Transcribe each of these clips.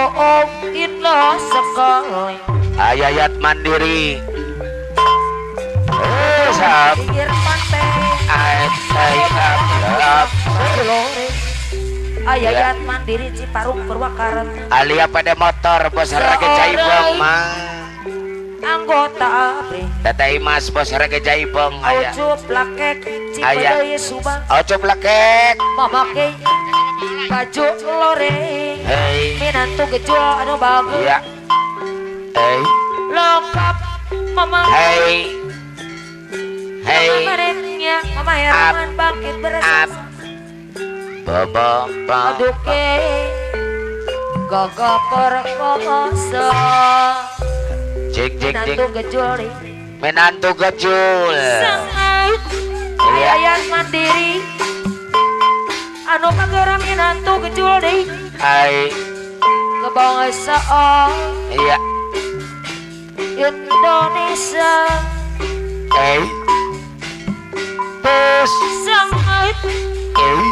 Oh indah sekali ayat mandiri sap pinggir pantai ayat ayat mandiri Ciparung Purwakarta alia pada motor bos harga jaibong mah anggota abri datai mas bos harga jaibong aya Ojo plakek Cipadaya Subang ojo plakek memakai baju lore hei minantu gejol anu bagus iya hei lengkap mama hei hei mereknya mama heraman bangkit bersama bobo aduh ke gagah perkosa jik jik jik minantu gejol menantu gejul sangat iya ayat mandiri anu kageram minantu gejol deh hai kebangsaan iya Indonesia hei terus sangat hei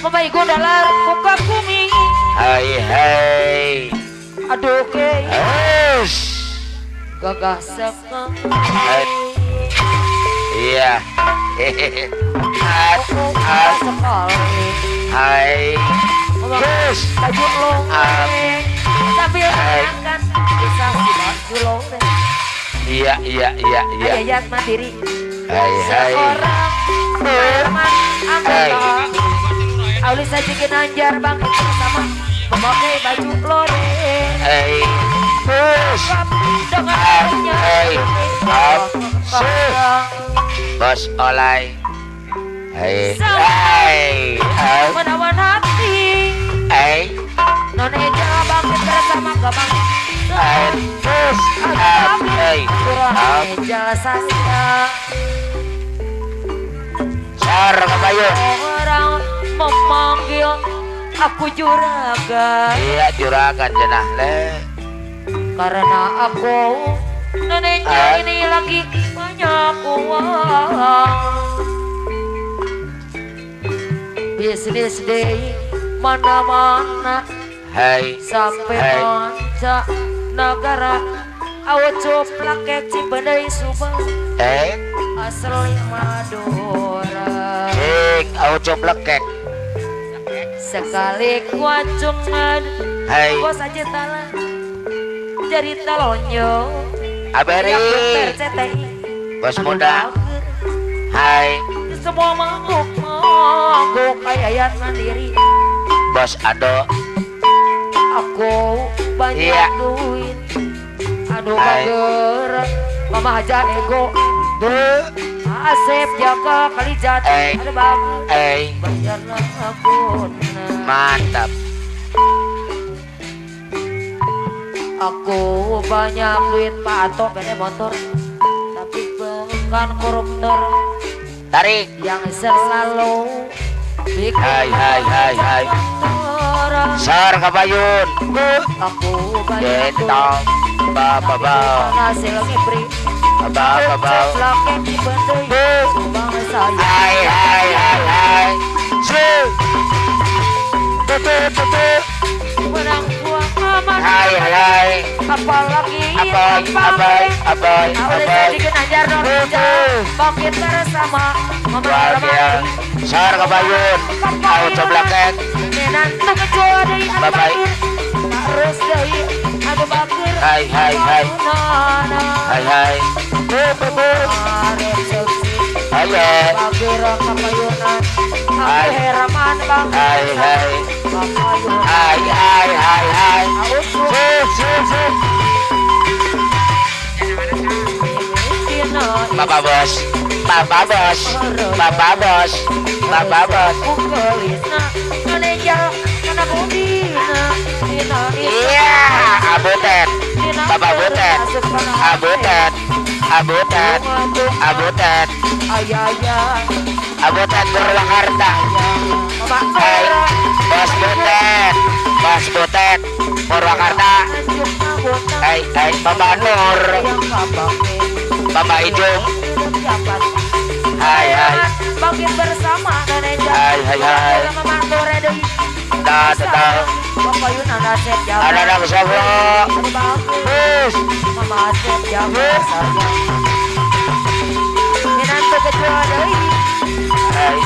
Mama iku dalar buka bumi hai hai aduh ke terus gagah sekali iya hehehe gagah sekali hai Mama terus baju loreng sambil makan bisa si baju loreng iya iya iya iya ayat mandiri hai hai seorang teman anggota Aulis saja Ginanjar bangkit bersama memakai baju loreng hai terus dengan hai bos olay hai hai hai menawan hati hai Noneja bangkit bersama gabang hai terus hai Noneja saya sar kabayun orang memanggil aku juragan iya juragan jenah le karena aku Noneja ini lagi banyak uang bisnis deh mana-mana hai sampai Hai. manca negara awet coplak Cipadaya Subang asli Madura cing au coplek sekali kuacungan hai bos aja talan jadi talonyo aberi CTI bos muda hai semua mangguk ayat mandiri bos ado aku banyak Iya. duit aduh Hai. bager mama aja ego tuh Asep jaga kali jatuh Hey. ada bagus bayarlah aku mantap aku banyak duit Pak Ato beda motor tapi bukan koruptor tarik yang selalu bikin hai hai hai hai orang sar kabayun aku banyak getong duit ba hasil ngibri ba ceplaknya di bandai Subang saya hai hai hai hai su tutu menang buang aman hai hai apalagi abai Awalnya jadi kenajar Noneja bangkit bersama mama luar biasa sar kabayun au coplek menantu kejual dari anu Bye-bye. bakir harus dari anu bakir Hai, hai, hai. hai hai ayo bakir kapayunan Hai. aku heraman bang hai hai kapayunan hai hai hai hai aku su Bapak bos Bapak bos Bapak bos Bapak bos iya abutet Bapak butet abutet abutet abutet abutet Purwakarta hai bos butet Purwakarta hai hai Bapak Nur Bapak Ijung hai hai bangkit bersama Noneja Hai, hai, hai. Mama Nur dah tetap Pokoknya nasib jawa. anak-anak Solo Aduh bagus. bus Mama asep jawa saja. Nanti kejual dari hai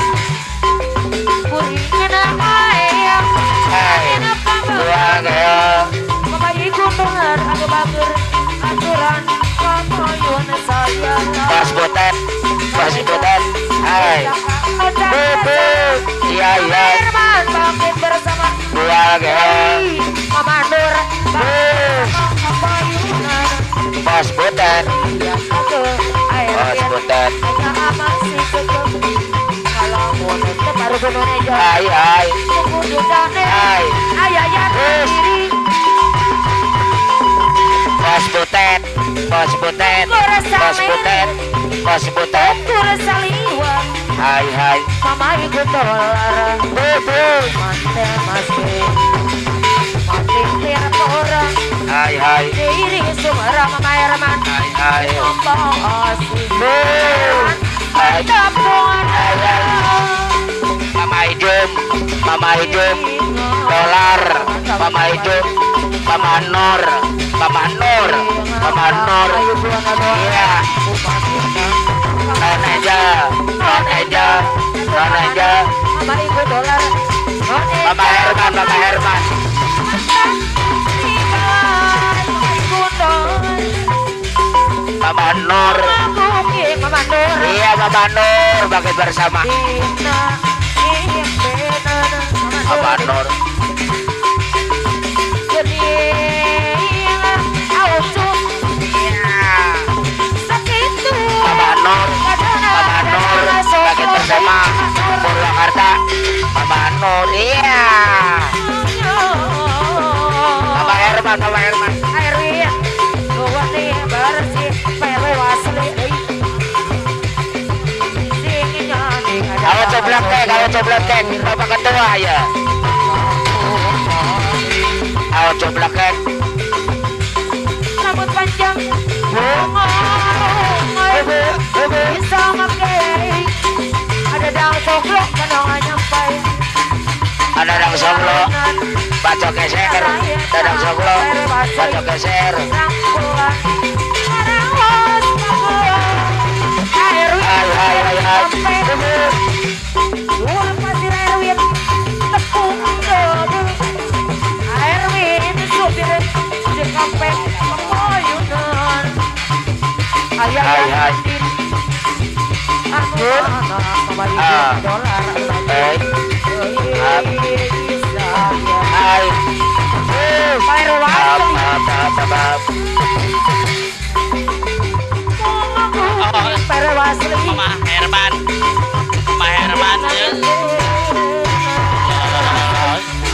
kuringnya nama ayam. hai tuang ya Mama ikut dengar aku bager aturan pokoknya saya. pas botet hai bubu iya iya Herman bangkit bersama tuang ya Mama Nur bus Payunan pas botet ya aku air pas botet hanya amat si kekep kalau mau nanti baru gunung aja hai kudu dane hai ayah ya Terus. diri pas botet pas botet kurang saliwan hai mama ikut dolar bubu mantel masih mati tiap orang hai diri sumera mama Herman hai ngomong asli bus hai Tapungan Mama Hidung dolar Mama Hidung Mama Nur iya non aja Mama ikut dolar Mama Herman Mama Nur Mama Nur iya Mama Nur bangkit bersama Mama Nur Mama Nur bangkit bersama Purwakarta Mama Nur iya Mama Herman Kalau coblak kek Bapak ketua ya Kalau coblak kek rambut panjang bisa makai ada dang soklok kadang nyampai ada dang soglo bacok geser dadang soglo bacok geser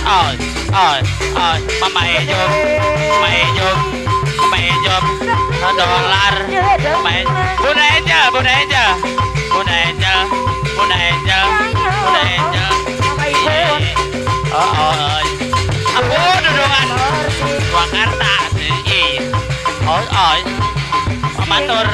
Hai. Hai Mama Herman Mama Ejom dolar Bunda Angel aku dudungan Purwakarta Matur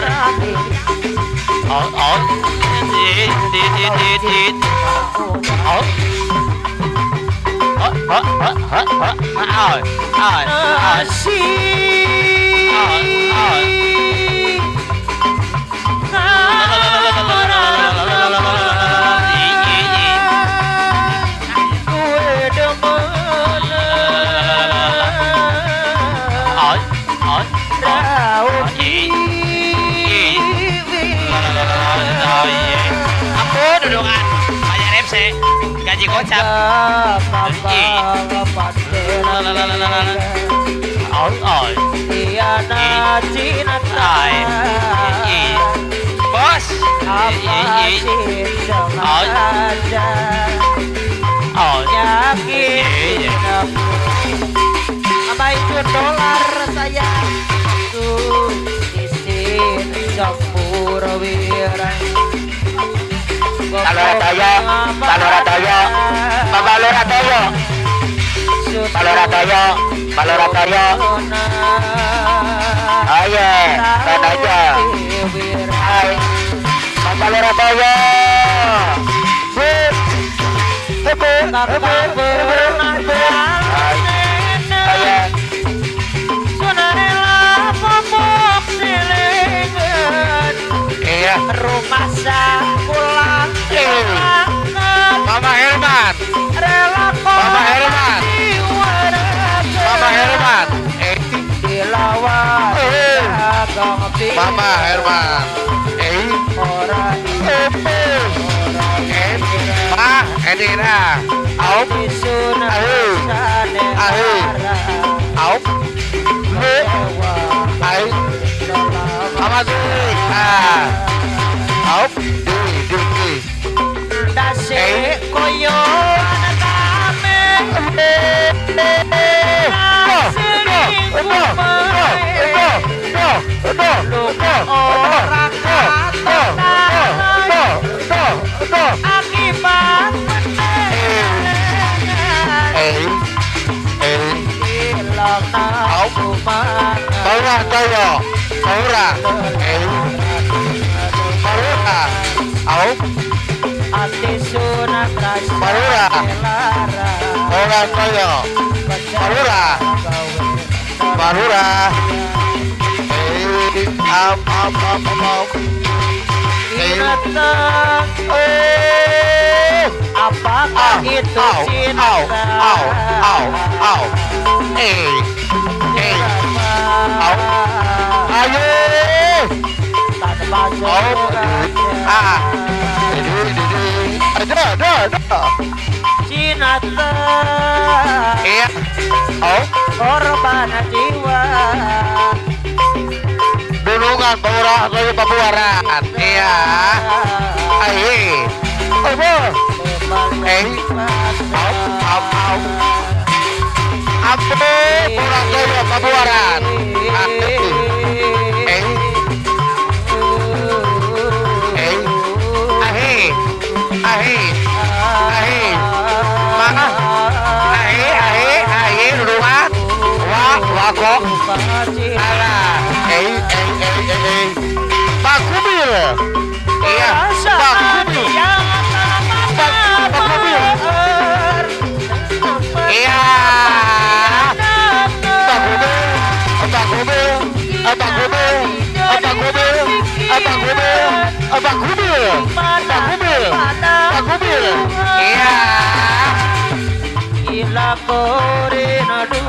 aku dudungan bayar MC gaji gocap bos Mama ikut dolar saya isin campur wirang Baloratoyo ayo kan aja hai Baloratoyo kakak pernah jalan sunarela popok silingan Iya. rumah sakulang Mama Herman. rela Mama Herman. Mama Herman. dilawan Mama Herman. orang Ma Edina. Aum. Aum. Ai. Mama Dik. Aum. Di. dasi koyo anakame orang akibat hilang Maura Toyo. Maura. Maura. Aum. ati sunat rasa Marura. Maura Toyo. Marura. Marura. Am. apakah itu cinta Au. Ayo. tanpa surat Ada. cinta Iya. Oh. korban jiwa Bulungan Maura Toyo Pabuaran. Iya. Ayo. Apa? Au. Apa? Maura Toyo Pabuaran. Ruruan. Wako. Alah. Pak Kubil. Iya. Pak Kubil. Iya. Pak Kubil. Iya. Bila kore nadu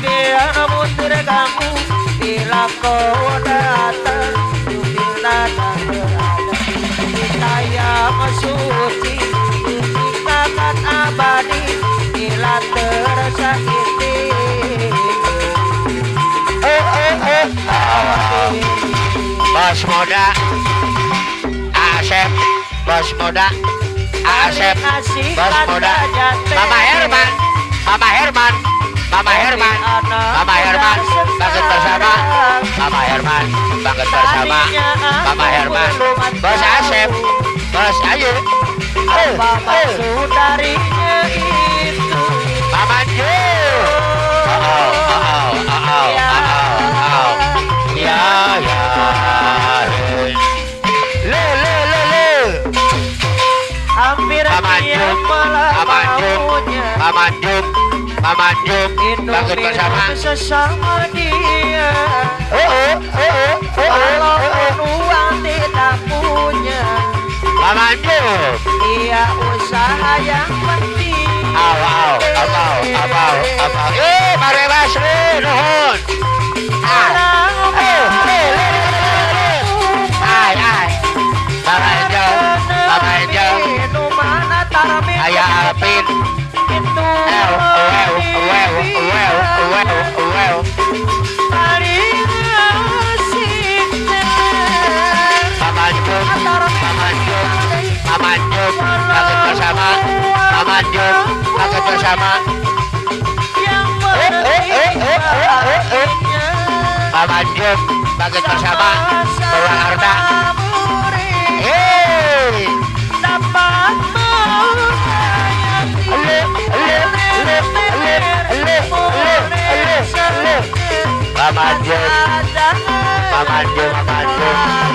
impian mutir kamu bila kau datang bila tak berada kita yang suci kita akan abadi bila tersakiti Bos Moda. Asep. Bos Moda. Asep. Bos Moda. Mama Herman. Banget bersama. Mama Herman banget bersama. Mama Herman. Bos Asep. Bos Ayu. Saudarinya itu Mama Ju. Ya. Le. hampir dia melawannya Mama Jum banget bersama. Sesama dia walaupun uang tidak punya Mama Jum. dia usaha yang penting Abau. Mari Basri nuhun. Mama Jum. Ayah Alvin. Banget bersama. Mama Jum banget bersama. Purwakarta. Dapat Mama Jum.